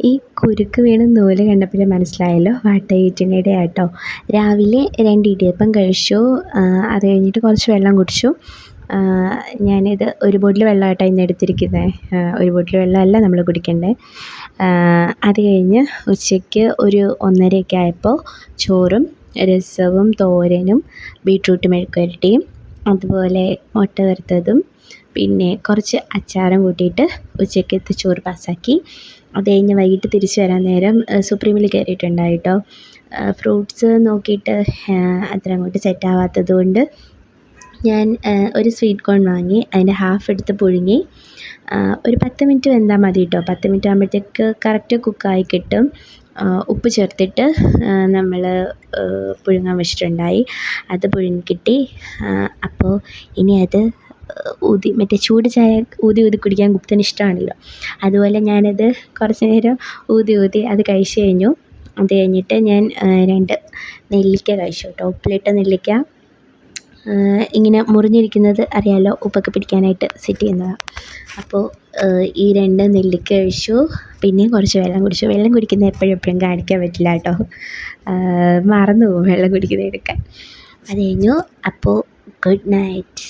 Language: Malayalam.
ഈ കുരുക്ക് വീണ നൂല് കണ്ടപ്പോഴേ മനസ്സിലായല്ലോ വാട്ട ഈറ്റിനിടെ ആട്ടോ. രാവിലെ 2 ഇടിയപ്പം കഴിച്ചു. അത് കഴിഞ്ഞിട്ട് കുറച്ച് വെള്ളം കുടിച്ചു. ഞാനിത് ഒരു ബോട്ടിൽ വെള്ളമായിട്ടോ ഇന്ന് എടുത്തിരിക്കുന്നത്. ഒരു ബോട്ടിൽ വെള്ളമല്ല നമ്മൾ കുടിക്കേണ്ടത്. അത് കഴിഞ്ഞ് ഉച്ചയ്ക്ക് ഒരു 1:30 ആയപ്പോൾ ചോറും രസവും തോരനും ബീട്രൂട്ട് മെഴുക്കുവരട്ടിയും അതുപോലെ മുട്ട വറുത്തതും പിന്നെ കുറച്ച് അച്ചാറും കൂട്ടിയിട്ട് ഉച്ചക്കത്തെ ചോറ് പാസ്സാക്കി. അത് കഴിഞ്ഞ് വൈകിട്ട് തിരിച്ച് വരാൻ നേരം സുപ്രീമിൽ കയറിയിട്ടുണ്ടായി കേട്ടോ. ഫ്രൂട്ട്സ് നോക്കിയിട്ട് അത്ര അങ്ങോട്ട് സെറ്റാവാത്തത് കൊണ്ട് ഞാൻ ഒരു സ്വീറ്റ് കോൺ വാങ്ങി. അതിൻ്റെ ഹാഫ് എടുത്ത് പുഴുങ്ങി. ഒരു 10 മിനിറ്റ് വെന്താൽ മതി കേട്ടോ. 10 മിനിറ്റ് ആകുമ്പോഴത്തേക്ക് കറക്റ്റ് കുക്കായി കിട്ടും. ഉപ്പ് ചേർത്തിട്ട് നമ്മൾ പുഴുങ്ങാൻ വെച്ചിട്ടുണ്ടായി. അത് പുഴുങ്ങി കിട്ടി. അപ്പോൾ ഇനി അത് മറ്റേ ചൂട് ചായ ഊതി കുടിക്കാൻ കുപ്തന് ഇഷ്ടമാണല്ലോ. അതുപോലെ ഞാനത് കുറച്ച് നേരം ഊതി അത് കഴിച്ച് കഴിഞ്ഞു. അത് കഴിഞ്ഞിട്ട് ഞാൻ 2 നെല്ലിക്ക കഴിച്ചു കേട്ടോ. ഉപ്പിലിട്ട നെല്ലിക്ക ഇങ്ങനെ മുറിഞ്ഞിരിക്കുന്നത് അറിയാമല്ലോ, ഉപ്പൊക്കെ പിടിക്കാനായിട്ട് സെറ്റ് ചെയ്യുന്നതാണ്. അപ്പോൾ ഈ 2 നെല്ലിക്ക കഴിച്ചു. പിന്നെയും കുറച്ച് വെള്ളം കുടിച്ചു. വെള്ളം കുടിക്കുന്നത് എപ്പോഴും കാണിക്കാൻ പറ്റില്ല കേട്ടോ. മറന്നു പോകും വെള്ളം കുടിക്കുന്നത് എടുക്കാൻ. അത് കഴിഞ്ഞു. അപ്പോൾ ഗുഡ് നൈറ്റ്.